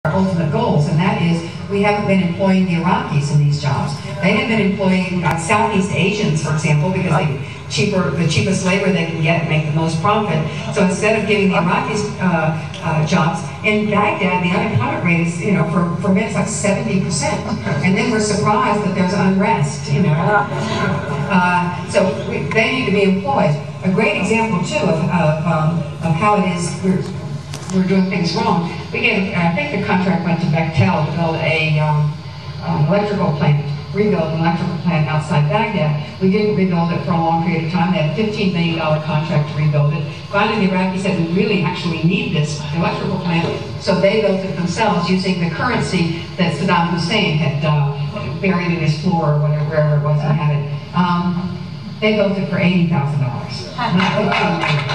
our ultimate goals, and that is we haven't been employing the Iraqis in these jobs. They have been employing Southeast Asians, for example, because the cheapest labor they can get and make the most profit. So instead of giving the Iraqis jobs, in Baghdad the unemployment rate is, for men it's like 70%, and then we're surprised that there's unrest. So they need to be employed. A great example too of how it is we're doing things wrong. I think the contract went to Bechtel to build electrical plant, rebuild an electrical plant outside Baghdad. We didn't rebuild it for a long period of time. They had a $15 million contract to rebuild it. Finally, the Iraqis said, we really actually need this electrical plant, so they built it themselves using the currency that Saddam Hussein had buried in his floor or whatever, wherever it was he had it. They built it for $80,000, not $15 million.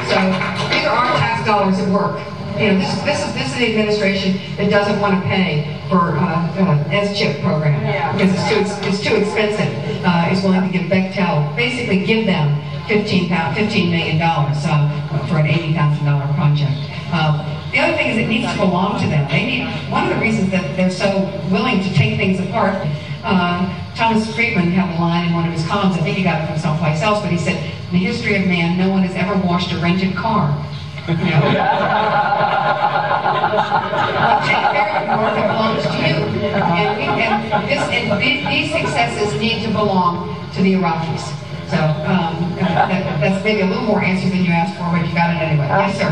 So these are our tax dollars at work. This is the administration that doesn't want to pay for S-chip program because it's too expensive. Is willing to give Bechtel, basically give them $15 million for an $80,000 project. The other thing is it needs to belong to them. One of the reasons that they're so willing to take things apart. Thomas Friedman had a line in one of his columns, I think he got it from someplace else, but he said, in the history of man, no one has ever washed a rented car. Take care of work that belongs to you. And these successes need to belong to the Iraqis. So that's maybe a little more answer than you asked for, but you got it anyway. Yes, sir.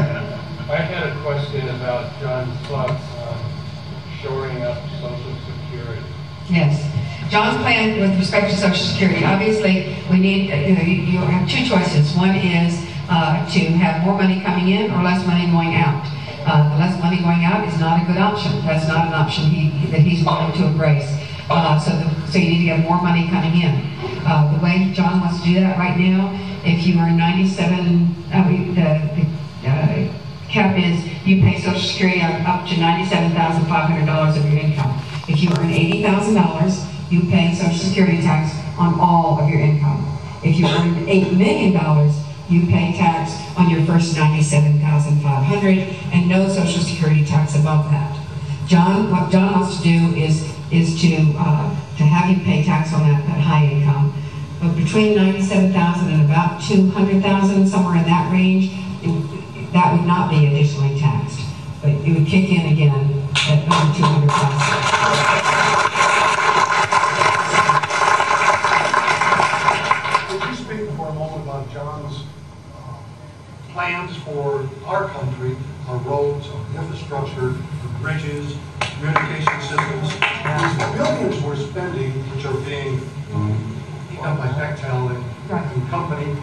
I had a question about John's thoughts on shoring up Social Security. Yes. John's plan with respect to Social Security, obviously we need, you have two choices. One is to have more money coming in or less money going out. The less money going out is not a good option. That's not an option that he's willing to embrace. So you need to get more money coming in. The way John wants to do that right now, if you are 97, the cap is you pay Social Security up to $97,500 of your income. If you earn $80,000, you pay Social Security tax on all of your income. If you earn $8 million, you pay tax on your first $97,500 and no Social Security tax above that. What John wants to do is to have you pay tax on that high income. But between $97,000 and about $200,000, somewhere in that range, that would not be additionally taxed. But it would kick in again at over $200,000. John's plans for our country, our roads, our infrastructure, our bridges, communication systems. These billions we're spending, which are being done by Bechtel and company,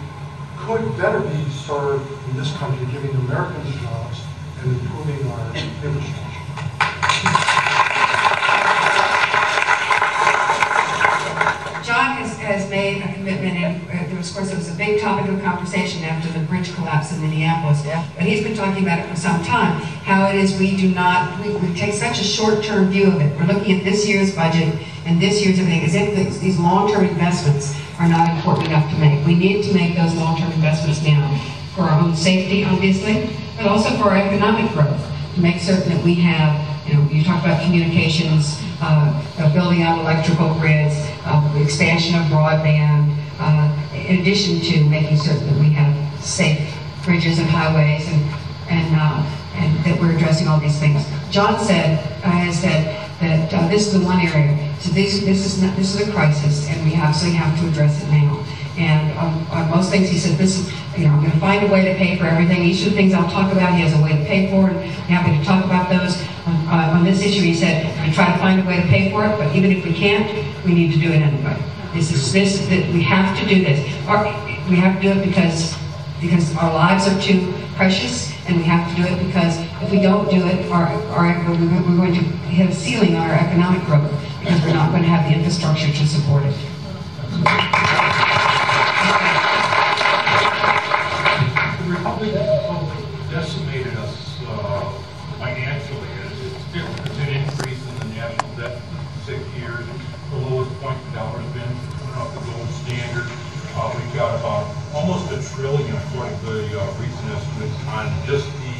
could better be served in this country, giving Americans jobs and improving our infrastructure. John has made a commitment, and there was a big topic of conversation after the bridge collapse in Minneapolis. But he's been talking about it for some time. How it is we take such a short-term view of it. We're looking at this year's budget and this year's everything as if these long-term investments are not important enough to make. We need to make those long-term investments now for our own safety, obviously, but also for our economic growth, to make certain that we have, you talk about communications, building out electrical grids, the expansion of broadband, in addition to making certain that we have safe bridges and highways and that we're addressing all these things. John has said that this is the one area. So this is a crisis, and we absolutely have to address it now. And on most things, he said, I'm going to find a way to pay for everything. Each of the things I'll talk about, he has a way to pay for, and I'm happy to talk about those. On this issue, he said, we try to find a way to pay for it, but even if we can't, we need to do it anyway. We have to do this. We have to do it because our lives are too precious, and we have to do it because if we don't do it, we're going to hit a ceiling on our economic growth because we're not going to have the infrastructure to support it. The Republicans decimated us financially. It's an increase in the national debt for 6 years. The lowest point the dollar's been coming off the gold standard. We've got about almost $1 trillion, according to the recent estimates, on just the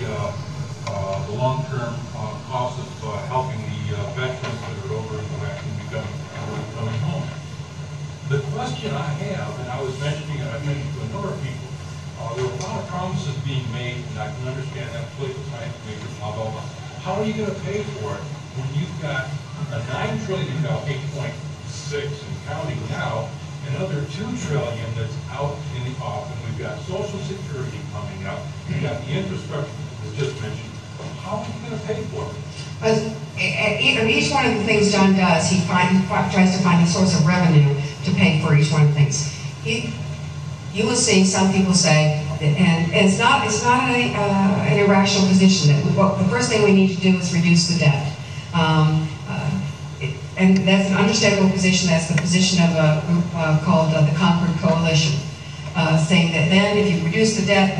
made, and I can understand that political science major, blah, blah, blah. How are you going to pay for it when you've got a $9 trillion, 8.6 and counting now, another $2 trillion that's out in the off, and we've got Social Security coming up, we've got the infrastructure that was just mentioned. How are you going to pay for it? Each one of the things John does, he tries to find a source of revenue to pay for each one of the things. You will see some people say, and it's not an irrational position, that the first thing we need to do is reduce the debt. And that's an understandable position. That's the position of a group called the Concord Coalition, saying that then if you reduce the debt,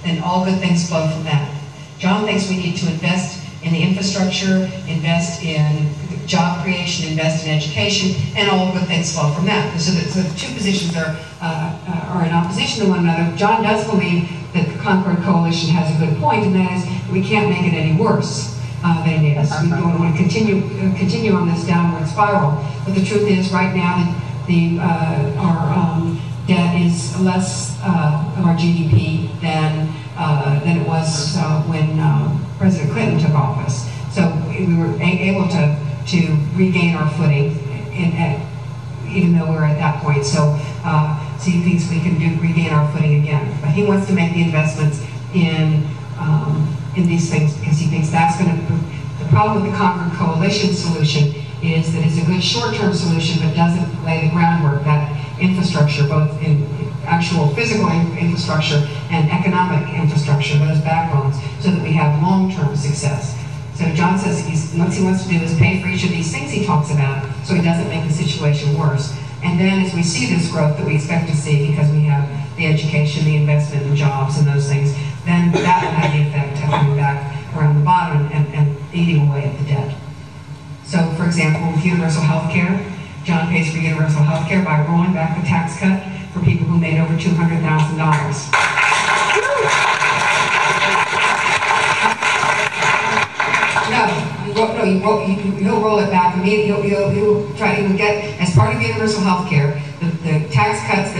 then all good things flow from that. John thinks we need to invest in the infrastructure, invest in job creation, invest in education, and all good things flow from that. So the two positions are in opposition to one another. John does believe that the Concord Coalition has a good point, and that is we can't make it any worse than it is. We don't want to continue on this downward spiral. But the truth is, right now, our debt is less of our GDP than it was when President Clinton took office. So we were able to regain our footing, even though we're at that point. So he thinks we can regain our footing again. But he wants to make the investments in these things because he thinks that's going to. The problem with the Concord Coalition solution is that it's a good short-term solution, but doesn't lay the groundwork, that infrastructure, both in actual physical infrastructure and economic infrastructure, those backbones, so that we have long-term success. So John says what he wants to do is pay for each of these things he talks about, so he doesn't make the situation worse. And then as we see this growth that we expect to see, because we have the education, the investment in jobs and those things, then that will have the effect of coming back around the bottom and eating away at the debt. So for example, with universal health care, John pays for universal health care by rolling back the tax cut for people who made over $200,000. He'll roll it back. He'll get, as part of universal health care, the tax cuts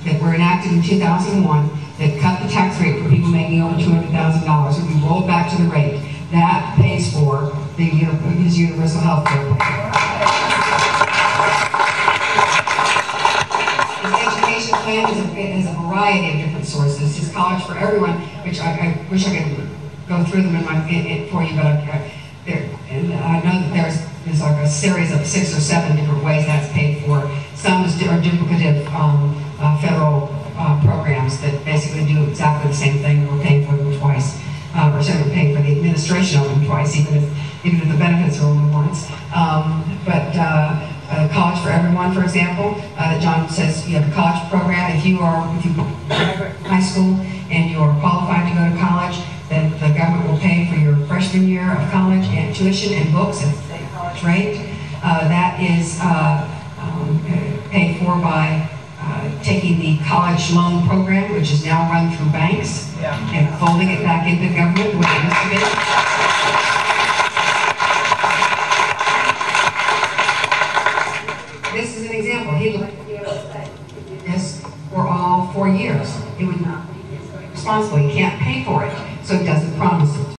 that were enacted in 2001 that cut the tax rate for people making over $200,000 will be rolled back to the rate. That pays for his universal health care. His education plan is a variety of different sources. His College for Everyone, which I wish I could go through them for you, but I know that there's like a series of 6 or 7 different ways that's paid for. Some are duplicative federal programs that basically do exactly the same thing. We're paying for them twice, or certainly paying for the administration of them twice, even if the benefits are only once. College for Everyone, for example, John says you have a college program. If you graduate from high school and you are qualified to go to college, then the government will pay for your freshman year of college and tuition and books at the college rate. That is paid for by taking the college loan program, which is now run through banks, and folding it back into government the way